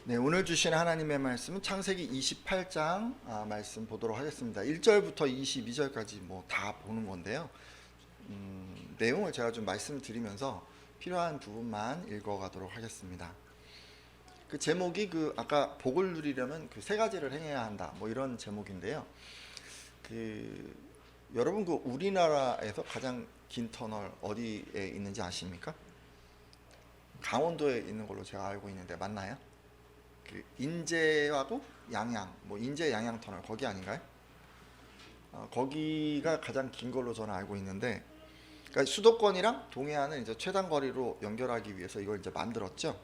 네, 오늘 주신 하나님의 말씀은 창세기 28장 말씀 보도록 하겠습니다. 1절부터 22절까지 뭐 다 보는 건데요. 내용을 제가 좀 말씀드리면서 필요한 부분만 읽어가도록 하겠습니다. 그 제목이 아까 복을 누리려면 그 세 가지를 행해야 한다. 뭐 이런 제목인데요. 여러분 우리나라에서 가장 긴 터널 어디에 있는지 아십니까? 강원도에 있는 걸로 제가 알고 있는데 맞나요? 인제하고 양양, 뭐 인제 양양 터널 거기 아닌가요? 거기가 가장 긴 걸로 저는 알고 있는데, 그러니까 수도권이랑 동해안을 이제 최단 거리로 연결하기 위해서 이걸 이제 만들었죠.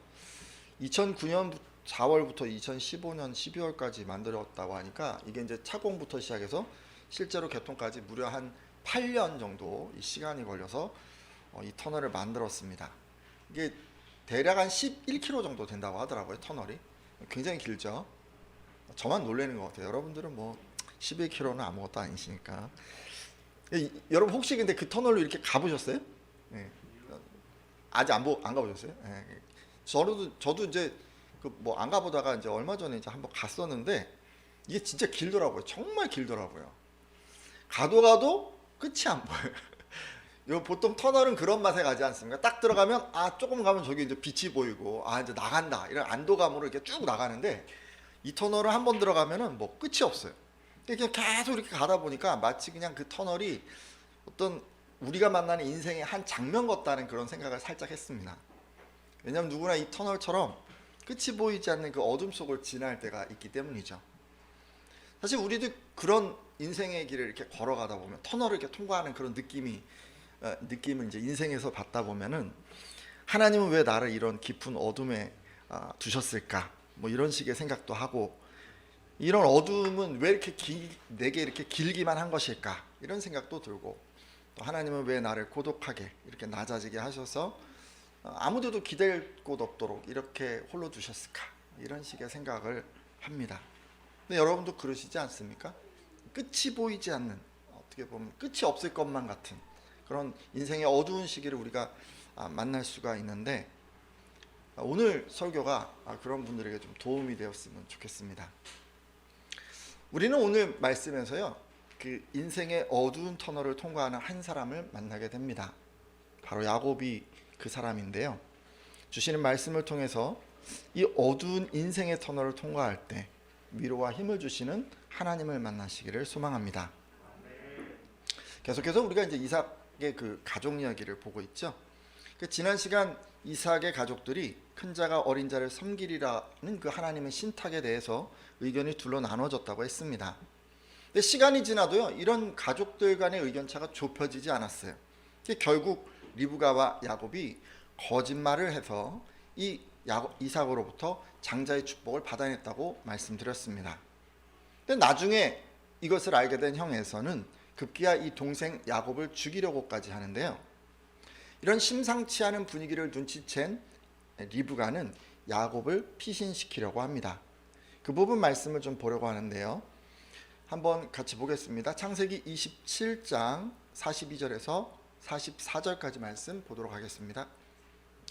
2009년 4월부터 2015년 12월까지 만들었다고 하니까 이게 이제 착공부터 시작해서 실제로 개통까지 무려 한 8년 정도 이 시간이 걸려서 이 터널을 만들었습니다. 이게 대략 한 11km 정도 된다고 하더라고요, 터널이. 굉장히 길죠. 저만 놀라는 것 같아요. 여러분들은 뭐 11km는 아무것도 아니시니까. 여러분 혹시 근데 그 터널로 이렇게 가보셨어요? 네. 아직 안 가보셨어요? 네. 저도 이제 뭐 안 가보다가 이제 얼마 전에 이제 한번 갔었는데 이게 진짜 길더라고요. 정말 길더라고요. 가도 끝이 안 보여요. 요 보통 터널은 그런 맛에 가지 않습니까? 딱 들어가면 조금 가면 저기 이제 빛이 보이고 이제 나간다 이런 안도감으로 이렇게 쭉 나가는데, 이 터널을 한번 들어가면은 뭐 끝이 없어요. 그냥 계속 이렇게 가다 보니까 마치 그냥 그 터널이 어떤 우리가 만나는 인생의 한 장면 같다는 그런 생각을 살짝 했습니다. 왜냐하면 누구나 이 터널처럼 끝이 보이지 않는 그 어둠 속을 지날 때가 있기 때문이죠. 사실 우리도 그런 인생의 길을 이렇게 걸어가다 보면 터널을 이렇게 통과하는 그런 느낌을 이제 인생에서 받다 보면은, 하나님은 왜 나를 이런 깊은 어둠에 두셨을까? 뭐 이런 식의 생각도 하고, 이런 어둠은 왜 이렇게 내게 이렇게 길기만 한 것일까? 이런 생각도 들고, 또 하나님은 왜 나를 고독하게 이렇게 낮아지게 하셔서 아무데도 기댈 곳 없도록 이렇게 홀로 두셨을까? 이런 식의 생각을 합니다. 근데 여러분도 그러시지 않습니까? 끝이 보이지 않는, 어떻게 보면 끝이 없을 것만 같은 그런 인생의 어두운 시기를 우리가 만날 수가 있는데, 오늘 설교가 그런 분들에게 좀 도움이 되었으면 좋겠습니다. 우리는 오늘 말씀에서요, 그 인생의 어두운 터널을 통과하는 한 사람을 만나게 됩니다. 바로 야곱이 그 사람인데요. 주시는 말씀을 통해서 이 어두운 인생의 터널을 통과할 때 위로와 힘을 주시는 하나님을 만나시기를 소망합니다. 계속해서 우리가 이제 이삭의 그 가족 이야기를 보고 있죠. 지난 시간 이삭의 가족들이 큰 자가 어린 자를 섬기리라는 그 하나님의 신탁에 대해서 의견이 둘로 나눠졌다고 했습니다. 근데 시간이 지나도요, 이런 가족들 간의 의견차가 좁혀지지 않았어요. 결국 리브가와 야곱이 거짓말을 해서 이삭으로부터 장자의 축복을 받아냈다고 말씀드렸습니다. 근데 나중에 이것을 알게 된 형 에서는 급기야 이 동생 야곱을 죽이려고까지 하는데요. 이런 심상치 않은 분위기를 눈치챈 리브가는 야곱을 피신시키려고 합니다. 그 부분 말씀을 좀 보려고 하는데요. 한번 같이 보겠습니다. 창세기 27장 42절에서 44절까지 말씀 보도록 하겠습니다.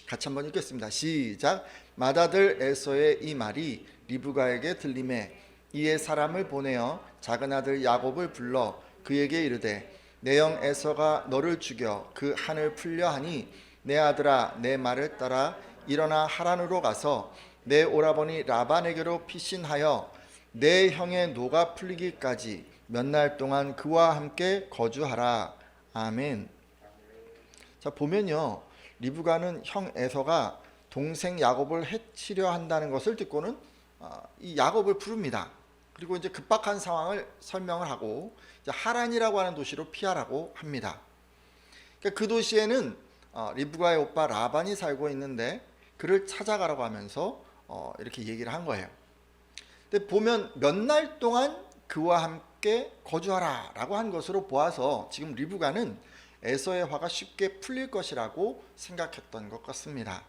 같이 한번 읽겠습니다. 시작. 맏아들 에서의 이 말이 리브가에게 들리매 이에 사람을 보내어 작은 아들 야곱을 불러 그에게 이르되 내 형 에서가 너를 죽여 그 한을 풀려 하니 내 아들아 내 말을 따라 일어나 하란으로 가서 내 오라버니 라반에게로 피신하여 내 형의 노가 풀리기까지 몇 날 동안 그와 함께 거주하라. 아멘. 자, 보면요, 리브가는 형 에서가 동생 야곱을 해치려 한다는 것을 듣고는 이 야곱을 부릅니다. 그리고 이제 급박한 상황을 설명을 하고 이제 하란이라고 하는 도시로 피하라고 합니다. 그러니까 그 도시에는 리브가의 오빠 라반이 살고 있는데 그를 찾아가라고 하면서 이렇게 얘기를 한 거예요. 근데 보면 몇 날 동안 그와 함께 거주하라 라고 한 것으로 보아서 지금 리브가는 에서의 화가 쉽게 풀릴 것이라고 생각했던 것 같습니다.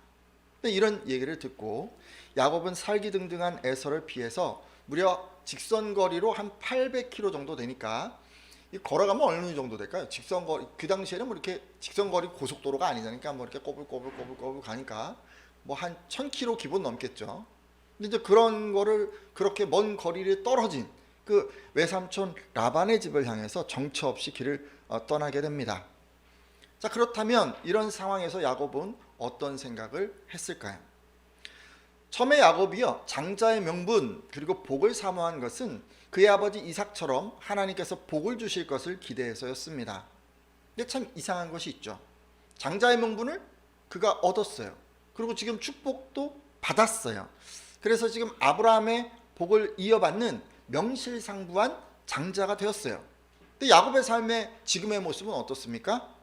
근데 이런 얘기를 듣고 야곱은 살기등등한 에서를 피해서 무려 직선거리로 한 800km 정도 되니까, 걸어가면 어느 정도 될까요? 직선거리, 그 당시에는 뭐 이렇게 직선거리 고속도로가 아니잖아요. 그러니까 뭐 이렇게 꼬불꼬불 가니까 뭐 한 1000km 기본 넘겠죠. 근데 이제 그런 거를 그렇게 먼 거리를 떨어진 그 외삼촌 라반의 집을 향해서 정처 없이 길을 떠나게 됩니다. 자, 그렇다면 이런 상황에서 야곱은 어떤 생각을 했을까요? 처음에 야곱이요, 장자의 명분 그리고 복을 사모한 것은 그의 아버지 이삭처럼 하나님께서 복을 주실 것을 기대해서였습니다. 근데 참 이상한 것이 있죠. 장자의 명분을 그가 얻었어요. 그리고 지금 축복도 받았어요. 그래서 지금 아브라함의 복을 이어받는 명실상부한 장자가 되었어요. 근데 야곱의 삶의 지금의 모습은 어떻습니까?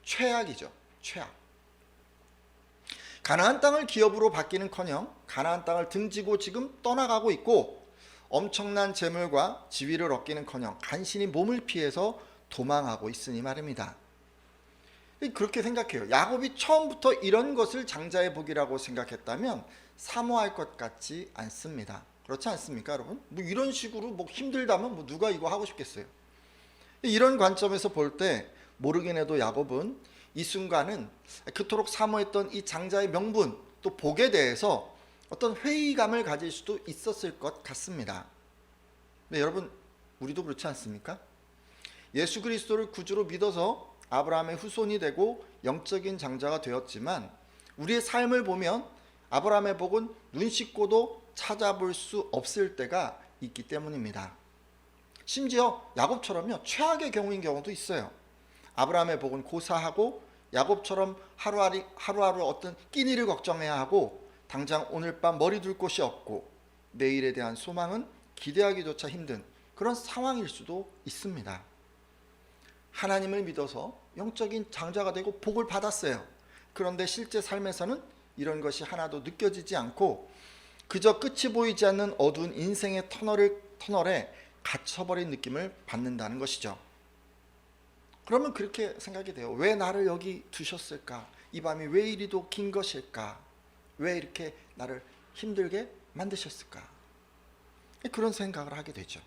최악이죠. 최악. 가나안 땅을 기업으로 받기는커녕 가나안 땅을 등지고 지금 떠나가고 있고, 엄청난 재물과 지위를 얻기는커녕 간신히 몸을 피해서 도망하고 있으니 말입니다. 그렇게 생각해요. 야곱이 처음부터 이런 것을 장자의 복이라고 생각했다면 사모할 것 같지 않습니다. 그렇지 않습니까, 여러분? 뭐 이런 식으로 뭐 힘들다면 뭐 누가 이거 하고 싶겠어요? 이런 관점에서 볼 때 모르긴 해도 야곱은 이 순간은 그토록 사모했던 이 장자의 명분 또 복에 대해서 어떤 회의감을 가질 수도 있었을 것 같습니다. 네, 여러분, 우리도 그렇지 않습니까? 예수 그리스도를 구주로 믿어서 아브라함의 후손이 되고 영적인 장자가 되었지만 우리의 삶을 보면 아브라함의 복은 눈 씻고도 찾아볼 수 없을 때가 있기 때문입니다. 심지어 야곱처럼요, 최악의 경우인 경우도 있어요. 아브라함의 복은 고사하고 야곱처럼 하루하루 어떤 끼니를 걱정해야 하고 당장 오늘 밤 머리 둘 곳이 없고 내일에 대한 소망은 기대하기조차 힘든 그런 상황일 수도 있습니다. 하나님을 믿어서 영적인 장자가 되고 복을 받았어요. 그런데 실제 삶에서는 이런 것이 하나도 느껴지지 않고 그저 끝이 보이지 않는 어두운 인생의 터널에 갇혀버린 느낌을 받는다는 것이죠. 그러면 그렇게 생각이 돼요. 왜 나를 여기 두셨을까? 이 밤이 왜 이리도 긴 것일까? 왜 이렇게 나를 힘들게 만드셨을까? 그런 생각을 하게 되죠.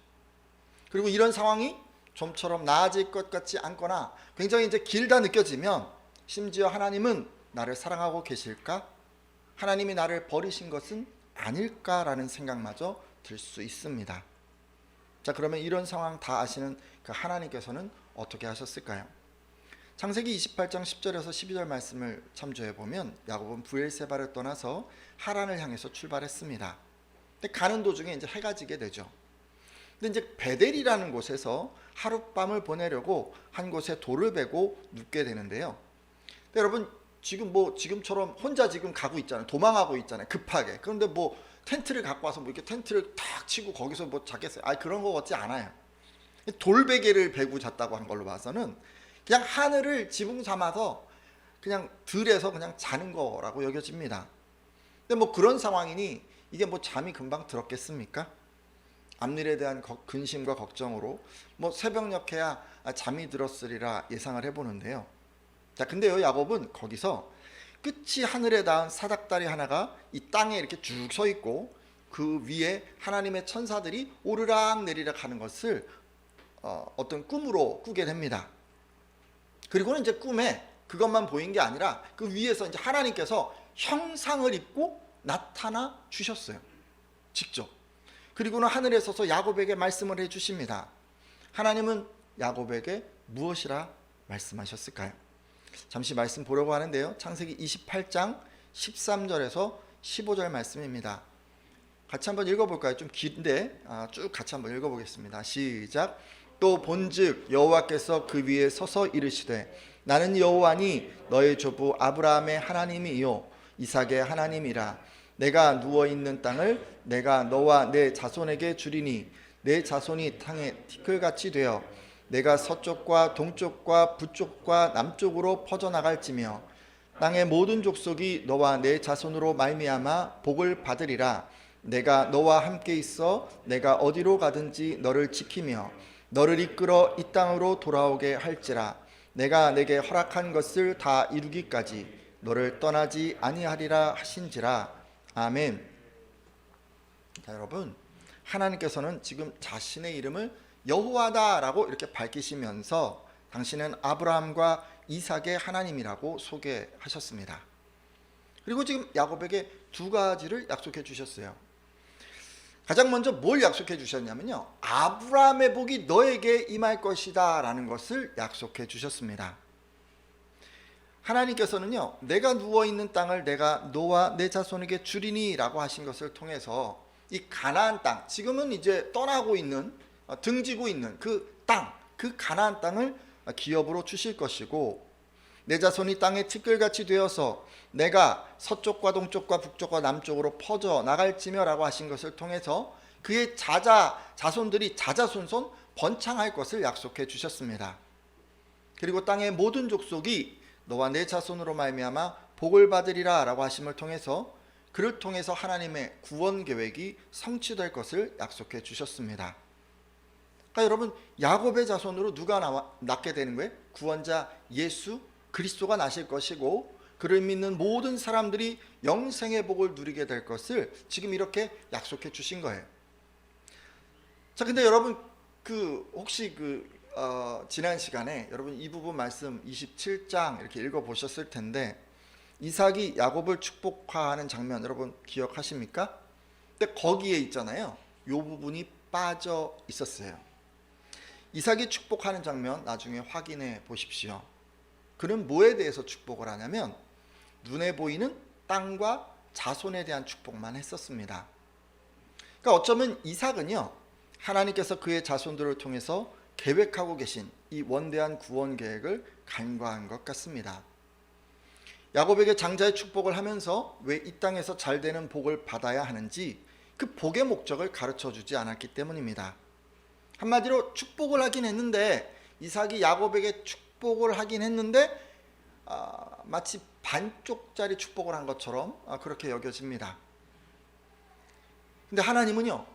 그리고 이런 상황이 좀처럼 나아질 것 같지 않거나 굉장히 이제 길다 느껴지면 심지어 하나님은 나를 사랑하고 계실까? 하나님이 나를 버리신 것은 아닐까라는 생각마저 들 수 있습니다. 자, 그러면 이런 상황 다 아시는 그 하나님께서는 어떻게 하셨을까요? 창세기 28장 10절에서 12절 말씀을 참조해 보면 야곱은 브엘세바를 떠나서 하란을 향해서 출발했습니다. 근데 가는 도중에 이제 해가 지게 되죠. 근데 이제 베델이라는 곳에서 하룻밤을 보내려고 한 곳에 돌을 베고 눕게 되는데요. 근데 여러분, 지금처럼 혼자 지금 가고 있잖아요. 도망하고 있잖아요. 급하게. 그런데 뭐 텐트를 갖고 와서 뭐 이렇게 텐트를 탁 치고 거기서 뭐 자겠어요? 그런 거 같지 않아요. 돌베개를 베고 잤다고 한 걸로 봐서는 그냥 하늘을 지붕 삼아서 그냥 들에서 그냥 자는 거라고 여겨집니다. 근데 뭐 그런 상황이니 이게 뭐 잠이 금방 들었겠습니까? 앞일에 대한 근심과 걱정으로 뭐 새벽녘에야 잠이 들었으리라 예상을 해보는데요. 자, 근데요, 야곱은 거기서 끝이 하늘에 닿은 사닥다리 하나가 이 땅에 이렇게 쭉 서 있고 그 위에 하나님의 천사들이 오르락 내리락 하는 것을 어떤 꿈으로 꾸게 됩니다. 그리고는 이제 꿈에 그것만 보인 게 아니라 그 위에서 이제 하나님께서 형상을 입고 나타나 주셨어요. 직접. 그리고는 하늘에 서서 야곱에게 말씀을 해 주십니다. 하나님은 야곱에게 무엇이라 말씀하셨을까요? 잠시 말씀 보려고 하는데요. 창세기 28장 13절에서 15절 말씀입니다. 같이 한번 읽어볼까요? 좀 긴데 쭉 같이 한번 읽어보겠습니다. 시작. 또 본즉 여호와께서 그 위에 서서 이르시되 나는 여호와니 너의 조부 아브라함의 하나님이요 이삭의 하나님이라. 내가 누워있는 땅을 내가 너와 내 자손에게 주리니 내 자손이 땅에 티끌같이 되어 내가 서쪽과 동쪽과 북쪽과 남쪽으로 퍼져나갈지며 땅의 모든 족속이 너와 내 자손으로 말미암아 복을 받으리라. 내가 너와 함께 있어 내가 어디로 가든지 너를 지키며 너를 이끌어 이 땅으로 돌아오게 할지라. 내가 내게 허락한 것을 다 이루기까지 너를 떠나지 아니하리라 하신지라. 아멘. 자, 여러분, 하나님께서는 지금 자신의 이름을 여호와다라고 이렇게 밝히시면서 당신은 아브라함과 이삭의 하나님이라고 소개하셨습니다. 그리고 지금 야곱에게 두 가지를 약속해 주셨어요. 가장 먼저 뭘 약속해 주셨냐면요, 아브라함의 복이 너에게 임할 것이다 라는 것을 약속해 주셨습니다. 하나님께서는요, 내가 누워있는 땅을 내가 너와 내 자손에게 주리니 라고 하신 것을 통해서 이 가나안 땅, 지금은 이제 떠나고 있는, 등지고 있는 그 땅, 그 가나안 땅을 기업으로 주실 것이고, 내 자손이 땅의 티끌같이 되어서 내가 서쪽과 동쪽과 북쪽과 남쪽으로 퍼져 나갈지며 라고 하신 것을 통해서 그의 자손들이 자자손손 번창할 것을 약속해 주셨습니다. 그리고 땅의 모든 족속이 너와 내 자손으로 말미암아 복을 받으리라 라고 하심을 통해서 그를 통해서 하나님의 구원 계획이 성취될 것을 약속해 주셨습니다. 그러니까 여러분, 야곱의 자손으로 누가 낳게 되는 거예요? 구원자 예수 그리스도가 나실 것이고, 그를 믿는 모든 사람들이 영생의 복을 누리게 될 것을 지금 이렇게 약속해 주신 거예요. 자, 근데 여러분, 혹시 지난 시간에 여러분 이 부분 말씀 27장 이렇게 읽어 보셨을 텐데, 이삭이 야곱을 축복하는 장면 여러분 기억하십니까? 근데 거기에 있잖아요, 이 부분이 빠져 있었어요. 이삭이 축복하는 장면 나중에 확인해 보십시오. 그는 뭐에 대해서 축복을 하냐면 눈에 보이는 땅과 자손에 대한 축복만 했었습니다. 그러니까 어쩌면 이삭은요, 하나님께서 그의 자손들을 통해서 계획하고 계신 이 원대한 구원 계획을 간과한 것 같습니다. 야곱에게 장자의 축복을 하면서 왜 이 땅에서 잘 되는 복을 받아야 하는지 그 복의 목적을 가르쳐 주지 않았기 때문입니다. 한마디로 축복을 하긴 했는데, 이삭이 야곱에게 축복을 하긴 했는데 마치 반쪽짜리 축복을 한 것처럼 그렇게 여겨집니다. 근데 하나님은요,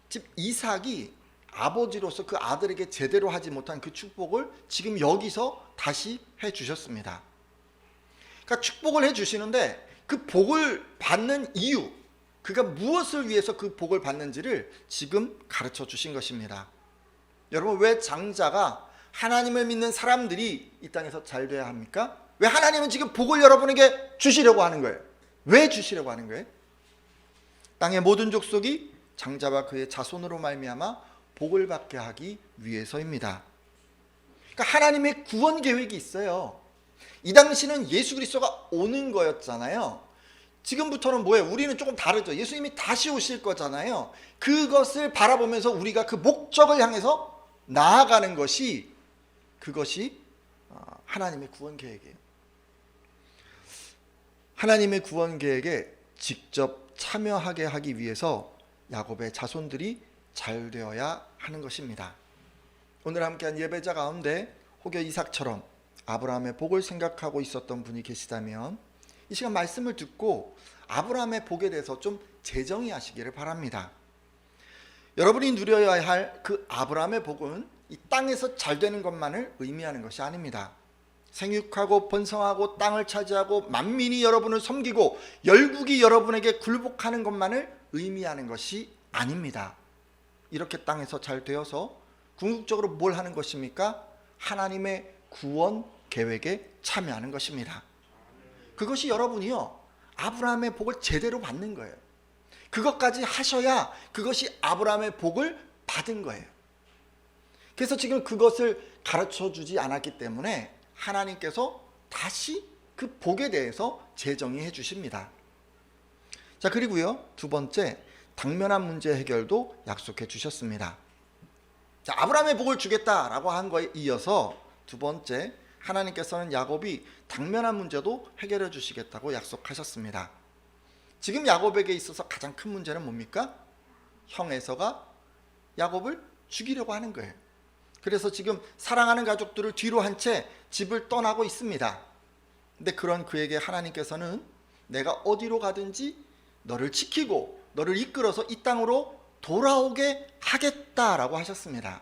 즉 이삭이 아버지로서 그 아들에게 제대로 하지 못한 그 축복을 지금 여기서 다시 해 주셨습니다. 그러니까 축복을 해 주시는데 그 복을 받는 이유, 그가 무엇을 위해서 그 복을 받는지를 지금 가르쳐 주신 것입니다. 여러분, 왜 장자가 하나님을 믿는 사람들이 이 땅에서 잘 돼야 합니까? 왜 하나님은 지금 복을 여러분에게 주시려고 하는 거예요? 왜 주시려고 하는 거예요? 땅의 모든 족속이 장자와 그의 자손으로 말미암아 복을 받게 하기 위해서입니다. 그러니까 하나님의 구원 계획이 있어요. 이 당시는 예수 그리스도가 오는 거였잖아요. 지금부터는 뭐예요? 우리는 조금 다르죠. 예수님이 다시 오실 거잖아요. 그것을 바라보면서 우리가 그 목적을 향해서 나아가는 것이, 그것이 하나님의 구원 계획이에요. 하나님의 구원 계획에 직접 참여하게 하기 위해서 야곱의 자손들이 잘 되어야 하는 것입니다. 오늘 함께한 예배자 가운데 혹여 이삭처럼 아브라함의 복을 생각하고 있었던 분이 계시다면 이 시간 말씀을 듣고 아브라함의 복에 대해서 좀 재정의하시기를 바랍니다. 여러분이 누려야 할 그 아브라함의 복은 이 땅에서 잘 되는 것만을 의미하는 것이 아닙니다. 생육하고 번성하고 땅을 차지하고 만민이 여러분을 섬기고 열국이 여러분에게 굴복하는 것만을 의미하는 것이 아닙니다. 이렇게 땅에서 잘 되어서 궁극적으로 뭘 하는 것입니까? 하나님의 구원 계획에 참여하는 것입니다. 그것이 여러분이요, 아브라함의 복을 제대로 받는 거예요. 그것까지 하셔야 그것이 아브라함의 복을 받은 거예요. 그래서 지금 그것을 가르쳐 주지 않았기 때문에 하나님께서 다시 그 복에 대해서 재정의해 주십니다. 자, 그리고요, 두 번째, 당면한 문제 해결도 약속해 주셨습니다. 자, 아브라함의 복을 주겠다라고 한 거에 이어서 두 번째, 하나님께서는 야곱이 당면한 문제도 해결해 주시겠다고 약속하셨습니다. 지금 야곱에게 있어서 가장 큰 문제는 뭡니까? 형 에서가 야곱을 죽이려고 하는 거예요. 그래서 지금 사랑하는 가족들을 뒤로 한 채 집을 떠나고 있습니다. 근데 그런 그에게 하나님께서는 내가 어디로 가든지 너를 지키고 너를 이끌어서 이 땅으로 돌아오게 하겠다라고 하셨습니다.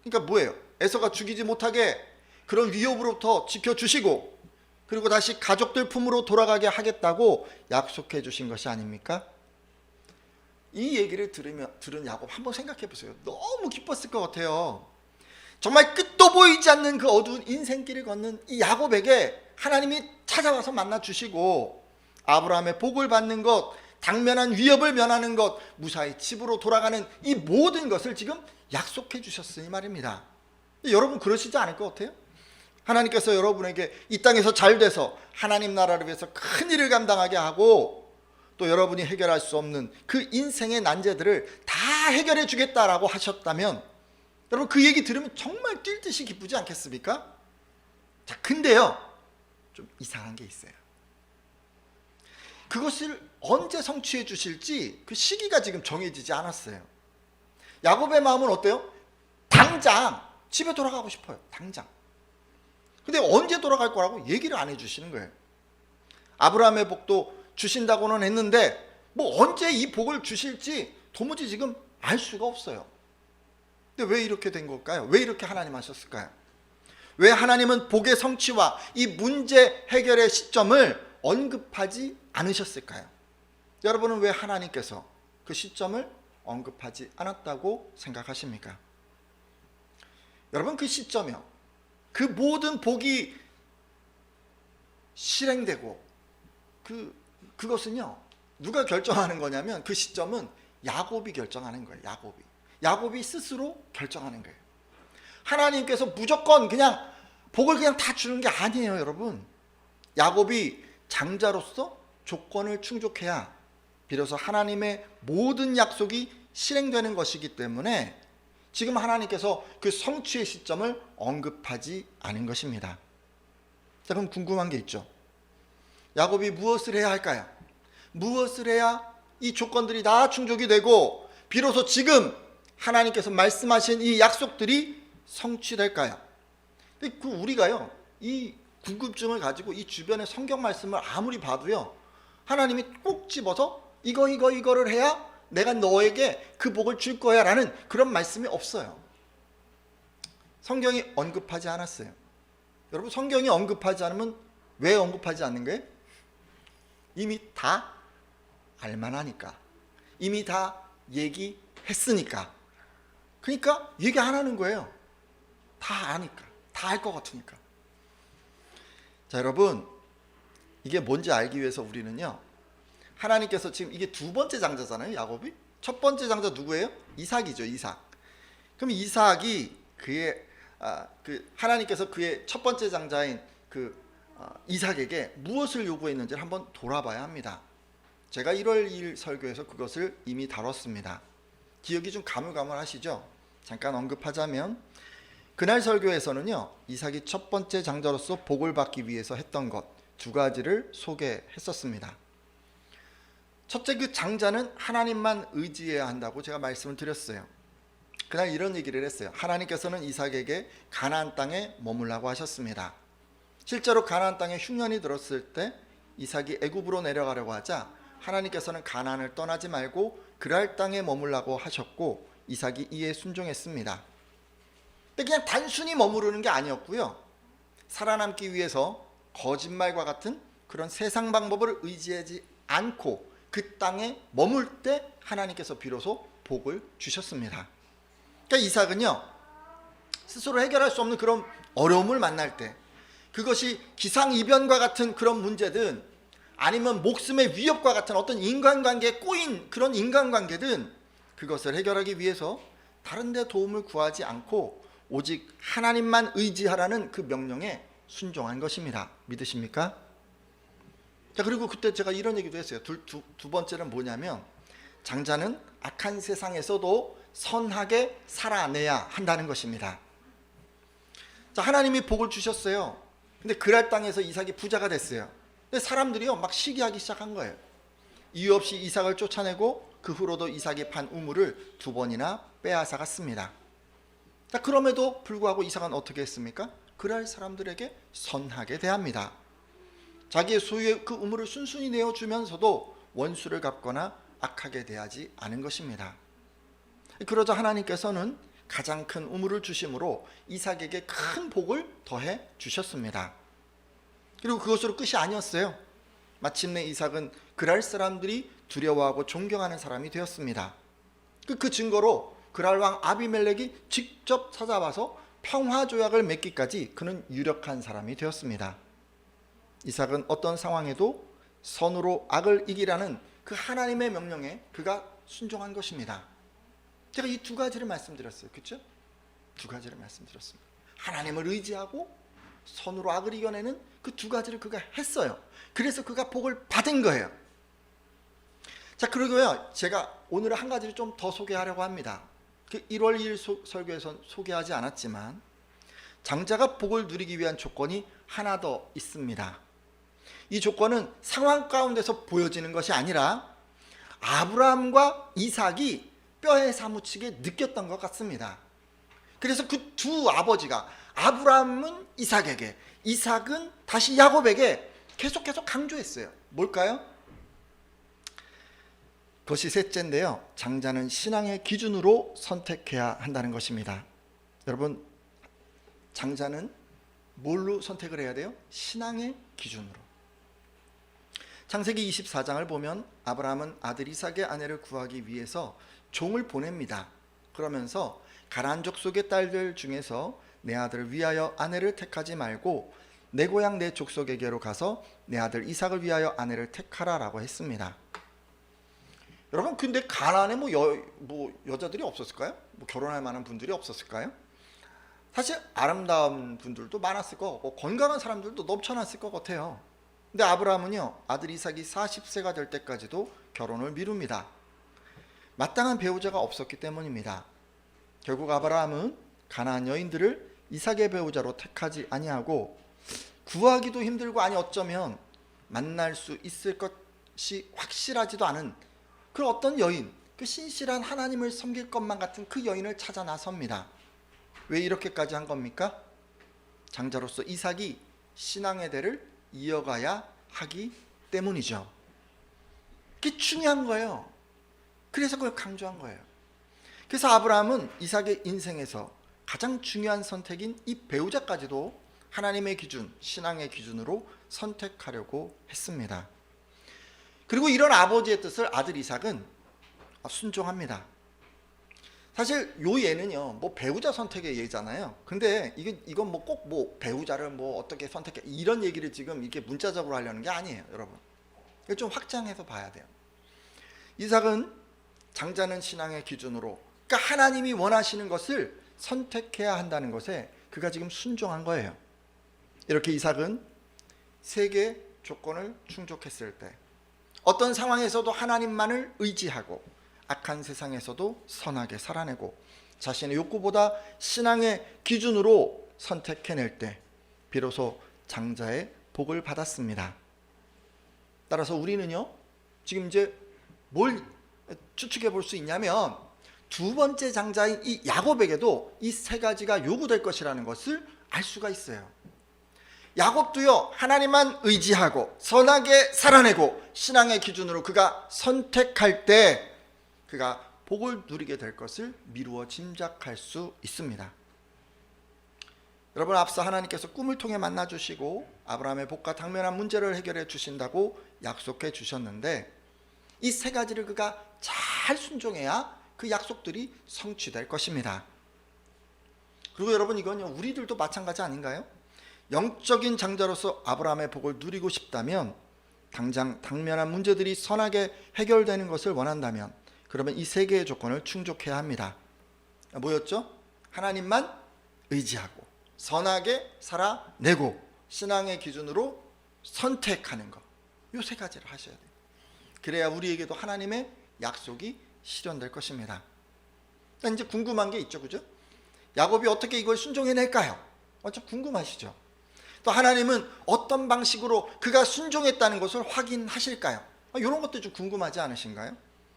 그러니까 뭐예요? 에서가 죽이지 못하게 그런 위협으로부터 지켜주시고 그리고 다시 가족들 품으로 돌아가게 하겠다고 약속해 주신 것이 아닙니까? 이 얘기를 들은 야곱 한번 생각해 보세요. 너무 기뻤을 것 같아요. 정말 끝도 보이지 않는 그 어두운 인생길을 걷는 이 야곱에게 하나님이 찾아와서 만나 주시고 아브라함의 복을 받는 것, 당면한 위협을 면하는 것, 무사히 집으로 돌아가는 이 모든 것을 지금 약속해 주셨으니 말입니다. 여러분 그러시지 않을 것 같아요? 하나님께서 여러분에게 이 땅에서 잘 돼서 하나님 나라를 위해서 큰 일을 감당하게 하고 또 여러분이 해결할 수 없는 그 인생의 난제들을 다 해결해 주겠다라고 하셨다면 여러분 그 얘기 들으면 정말 뛸 듯이 기쁘지 않겠습니까? 자, 근데요 좀 이상한 게 있어요. 그것을 언제 성취해 주실지 그 시기가 지금 정해지지 않았어요. 야곱의 마음은 어때요? 당장 집에 돌아가고 싶어요. 당장. 근데 언제 돌아갈 거라고 얘기를 안 해주시는 거예요. 아브라함의 복도 주신다고는 했는데 뭐 언제 이 복을 주실지 도무지 지금 알 수가 없어요. 근데 왜 이렇게 된 걸까요? 왜 이렇게 하나님 하셨을까요? 왜 하나님은 복의 성취와 이 문제 해결의 시점을 언급하지 않으셨을까요? 여러분은 왜 하나님께서 그 시점을 언급하지 않았다고 생각하십니까? 여러분 그 시점이요, 그 모든 복이 실행되고 그것은요 누가 결정하는 거냐면 그 시점은 야곱이 결정하는 거예요. 야곱이 스스로 결정하는 거예요. 하나님께서 무조건 그냥 복을 그냥 다 주는 게 아니에요. 여러분, 야곱이 장자로서 조건을 충족해야 비로소 하나님의 모든 약속이 실행되는 것이기 때문에 지금 하나님께서 그 성취의 시점을 언급하지 않은 것입니다. 자, 그럼 궁금한 게 있죠. 야곱이 무엇을 해야 할까요? 무엇을 해야 이 조건들이 다 충족이 되고 비로소 지금 하나님께서 말씀하신 이 약속들이 성취될까요? 근데 우리가요 이 궁금증을 가지고 이 주변의 성경 말씀을 아무리 봐도요 하나님이 꼭 집어서 이거를 해야 내가 너에게 그 복을 줄 거야 라는 그런 말씀이 없어요. 성경이 언급하지 않았어요. 여러분, 성경이 언급하지 않으면 왜 언급하지 않는 거예요? 이미 다 알만하니까, 이미 다 얘기했으니까. 그러니까 얘기 안 하는 거예요. 다 아니까, 다 알 것 같으니까. 자, 여러분, 이게 뭔지 알기 위해서 우리는요 하나님께서 지금 이게 두 번째 장자잖아요. 야곱이 첫 번째 장자 누구예요? 이삭이죠. 이삭. 그럼 이삭이 하나님께서 그의 첫 번째 장자인 이삭에게 무엇을 요구했는지를 한번 돌아봐야 합니다. 제가 1월 2일 설교에서 그것을 이미 다뤘습니다. 기억이 좀 가물가물하시죠? 잠깐 언급하자면 그날 설교에서는요 이삭이 첫 번째 장자로서 복을 받기 위해서 했던 것 두 가지를 소개했었습니다. 첫째, 그 장자는 하나님만 의지해야 한다고 제가 말씀을 드렸어요. 그날 이런 얘기를 했어요. 하나님께서는 이삭에게 가나안 땅에 머물라고 하셨습니다. 실제로 가나안 땅에 흉년이 들었을 때 이삭이 애굽으로 내려가려고 하자 하나님께서는 가나안을 떠나지 말고 그랄 땅에 머물라고 하셨고 이삭이 이에 순종했습니다. 근데 그냥 단순히 머무르는 게 아니었고요. 살아남기 위해서 거짓말과 같은 그런 세상 방법을 의지하지 않고 그 땅에 머물 때 하나님께서 비로소 복을 주셨습니다. 그러니까 이삭은요 스스로 해결할 수 없는 그런 어려움을 만날 때, 그것이 기상이변과 같은 그런 문제든 아니면 목숨의 위협과 같은 어떤 인간관계에 꼬인 그런 인간관계든 그것을 해결하기 위해서 다른 데 도움을 구하지 않고 오직 하나님만 의지하라는 그 명령에 순종한 것입니다. 믿으십니까? 자, 그리고 그때 제가 이런 얘기도 했어요. 두 번째는 뭐냐면 장자는 악한 세상에서도 선하게 살아내야 한다는 것입니다. 자, 하나님이 복을 주셨어요. 근데 그랄 땅에서 이삭이 부자가 됐어요. 근데 사람들이요 막 시기하기 시작한 거예요. 이유 없이 이삭을 쫓아내고 그 후로도 이삭이 판 우물을 2번이나 빼앗아 갔습니다. 자, 그럼에도 불구하고 이삭은 어떻게 했습니까? 그랄 사람들에게 선하게 대합니다. 자기의 소유의 그 우물을 순순히 내어주면서도 원수를 갚거나 악하게 대하지 않은 것입니다. 그러자 하나님께서는 가장 큰 우물을 주심으로 이삭에게 큰 복을 더해 주셨습니다. 그리고 그것으로 끝이 아니었어요. 마침내 이삭은 그랄 사람들이 두려워하고 존경하는 사람이 되었습니다. 그 증거로 그랄 왕 아비멜렉이 직접 찾아와서 평화조약을 맺기까지 그는 유력한 사람이 되었습니다. 이삭은 어떤 상황에도 선으로 악을 이기라는 그 하나님의 명령에 그가 순종한 것입니다. 제가 이 두 가지를 말씀드렸어요. 그렇죠? 두 가지를 말씀드렸습니다. 하나님을 의지하고 선으로 악을 이겨내는 그 두 가지를 그가 했어요. 그래서 그가 복을 받은 거예요. 자, 그리고요, 제가 오늘 한 가지를 좀 더 소개하려고 합니다. 그 1월 2일 설교에선 소개하지 않았지만 장자가 복을 누리기 위한 조건이 하나 더 있습니다. 이 조건은 상황 가운데서 보여지는 것이 아니라 아브라함과 이삭이 뼈에 사무치게 느꼈던 것 같습니다. 그래서 그 두 아버지가 아브라함은 이삭에게, 이삭은 다시 야곱에게 계속 강조했어요. 뭘까요? 그것이 셋째인데요. 장자는 신앙의 기준으로 선택해야 한다는 것입니다. 여러분, 장자는 뭘로 선택을 해야 돼요? 신앙의 기준으로. 창세기 24장을 보면 아브라함은 아들 이삭의 아내를 구하기 위해서 종을 보냅니다. 그러면서 가나안 족속의 딸들 중에서 내 아들을 위하여 아내를 택하지 말고 내 고향 내 족속에게로 가서 내 아들 이삭을 위하여 아내를 택하라라고 했습니다. 여러분, 근데 가나안에 여자들이 없었을까요? 결혼할 만한 분들이 없었을까요? 사실 아름다운 분들도 많았을 것 같고 건강한 사람들도 넘쳐났을 것 같아요. 근데 아브라함은요, 아들 이삭이 40세가 될 때까지도 결혼을 미룹니다. 마땅한 배우자가 없었기 때문입니다. 결국 아브라함은 가나안 여인들을 이삭의 배우자로 택하지 아니하고 구하기도 힘들고 아니 어쩌면 만날 수 있을 것이 확실하지도 않은 그 어떤 여인, 그 신실한 하나님을 섬길 것만 같은 그 여인을 찾아 나섭니다. 왜 이렇게까지 한 겁니까? 장자로서 이삭이 신앙의 대를 이어가야 하기 때문이죠. 그게 중요한 거예요. 그래서 그걸 강조한 거예요. 그래서 아브라함은 이삭의 인생에서 가장 중요한 선택인 이 배우자까지도 하나님의 기준, 신앙의 기준으로 선택하려고 했습니다. 그리고 이런 아버지의 뜻을 아들 이삭은 순종합니다. 사실 요 예는요, 배우자 선택의 예잖아요. 근데 이건 꼭 배우자를 어떻게 선택해 이런 얘기를 지금 이렇게 문자적으로 하려는 게 아니에요, 여러분. 이거 좀 확장해서 봐야 돼요. 이삭은 장자는 신앙의 기준으로, 그러니까 하나님이 원하시는 것을 선택해야 한다는 것에 그가 지금 순종한 거예요. 이렇게 이삭은 세 개의 조건을 충족했을 때 어떤 상황에서도 하나님만을 의지하고 악한 세상에서도 선하게 살아내고 자신의 욕구보다 신앙의 기준으로 선택해낼 때 비로소 장자의 복을 받았습니다. 따라서 우리는요, 지금 이제 뭘 추측해 볼 수 있냐면 두 번째 장자인 이 야곱에게도 이 세 가지가 요구될 것이라는 것을 알 수가 있어요. 야곱도요, 하나님만 의지하고 선하게 살아내고 신앙의 기준으로 그가 선택할 때 그가 복을 누리게 될 것을 미루어 짐작할 수 있습니다. 여러분, 앞서 하나님께서 꿈을 통해 만나 주시고 아브라함의 복과 당면한 문제를 해결해 주신다고 약속해 주셨는데 이 세 가지를 그가 잘 순종해야 그 약속들이 성취될 것입니다. 그리고 여러분, 이건요, 우리들도 마찬가지 아닌가요? 영적인 장자로서 아브라함의 복을 누리고 싶다면 당장 당면한 문제들이 선하게 해결되는 것을 원한다면 그러면 이 세 개의 조건을 충족해야 합니다. 뭐였죠? 하나님만 의지하고 선하게 살아내고 신앙의 기준으로 선택하는 것. 이 세 가지를 하셔야 돼요. 그래야 우리에게도 하나님의 약속이 실현될 것입니다. 이제 궁금한 게 있죠, 그죠? 야곱이 어떻게 이걸 순종해낼까요? 좀 궁금하시죠? 또 하나님은 어떤 방식으로 그가 순종했다는 것을 확인하실까요? 이런 것도 좀 궁금하지 않으신가요?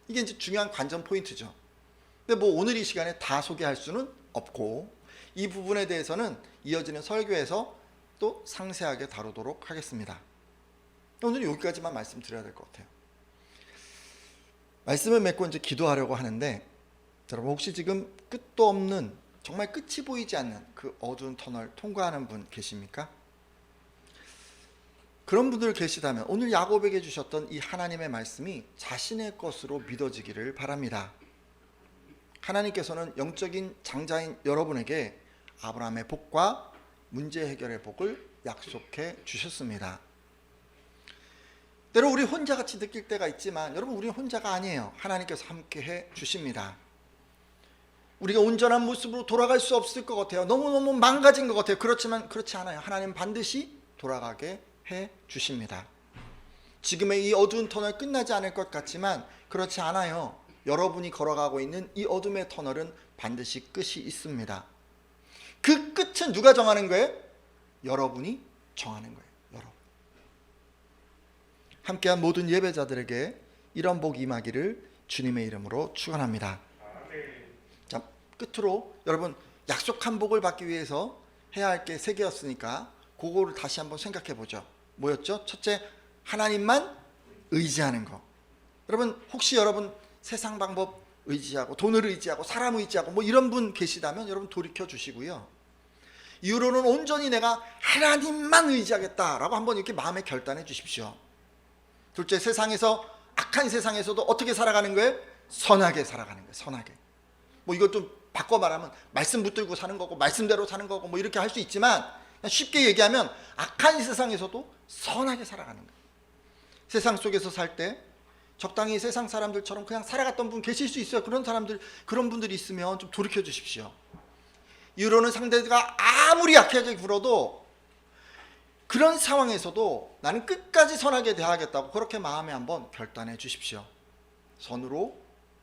이게 이제 중요한 관전 포인트죠. 근데 오늘 이 시간에 다 소개할 수는 없고 이 부분에 대해서는 이어지는 설교에서 또 상세하게 다루도록 하겠습니다. 오늘 여기까지만 말씀드려야 될 것 같아요. 말씀을 맺고 이제 기도하려고 하는데 여러분, 혹시 지금 끝도 없는 정말 끝이 보이지 않는 그 어두운 터널 통과하는 분 계십니까? 그런 분들 계시다면 오늘 야곱에게 주셨던 이 하나님의 말씀이 자신의 것으로 믿어지기를 바랍니다. 하나님께서는 영적인 장자인 여러분에게 아브라함의 복과 문제 해결의 복을 약속해 주셨습니다. 때로 우리 혼자같이 느낄 때가 있지만 여러분, 우리 혼자가 아니에요. 하나님께서 함께해 주십니다. 우리가 온전한 모습으로 돌아갈 수 없을 것 같아요. 너무너무 망가진 것 같아요. 그렇지만 그렇지 않아요. 하나님 반드시 돌아가게 해 주십니다. 지금의 이 어두운 터널 끝나지 않을 것 같지만 그렇지 않아요. 여러분이 걸어가고 있는 이 어둠의 터널은 반드시 끝이 있습니다. 그 끝은 누가 정하는 거예요? 여러분이 정하는 거예요. 여러분. 함께한 모든 예배자들에게 이런 복 임하기를 주님의 이름으로 축원합니다. 자, 끝으로 여러분, 약속한 복을 받기 위해서 해야 할 게 3개였으니까 그거를 다시 한번 생각해 보죠. 뭐였죠? 첫째, 하나님만 의지하는 거. 여러분, 혹시 여러분 세상 방법 의지하고 돈을 의지하고 사람 의지하고 뭐 이런 분 계시다면 여러분 돌이켜 주시고요. 이후로는 온전히 내가 하나님만 의지하겠다라고 한번 이렇게 마음에 결단해 주십시오. 둘째, 세상에서, 악한 세상에서도 어떻게 살아가는 거예요? 선하게 살아가는 거예요. 선하게. 뭐 이것 좀 바꿔 말하면 말씀 붙들고 사는 거고 말씀대로 사는 거고 뭐 이렇게 할 수 있지만, 쉽게 얘기하면 악한 세상에서도 선하게 살아가는 거예요. 세상 속에서 살 때 적당히 세상 사람들처럼 그냥 살아갔던 분 계실 수 있어요. 그런 사람들, 그런 분들이 있으면 좀 돌이켜 주십시오. 이후로는 상대가 아무리 약하게 굴어도 그런 상황에서도 나는 끝까지 선하게 대하겠다고 그렇게 마음에 한번 결단해 주십시오. 선으로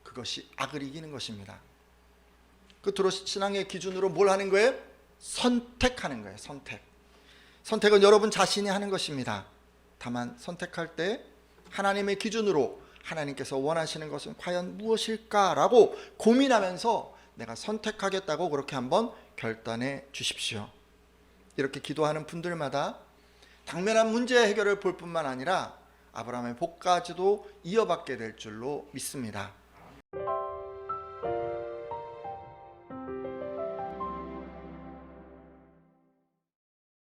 그것이 악을 이기는 것입니다. 끝으로 신앙의 기준으로 뭘 하는 거예요? 선택하는 거예요. 선택은 여러분 자신이 하는 것입니다. 다만 선택할 때 하나님의 기준으로 하나님께서 원하시는 것은 과연 무엇일까라고 고민하면서 내가 선택하겠다고 그렇게 한번 결단해 주십시오. 이렇게 기도하는 분들마다 당면한 문제 해결을 볼 뿐만 아니라 아브라함의 복까지도 이어받게 될 줄로 믿습니다.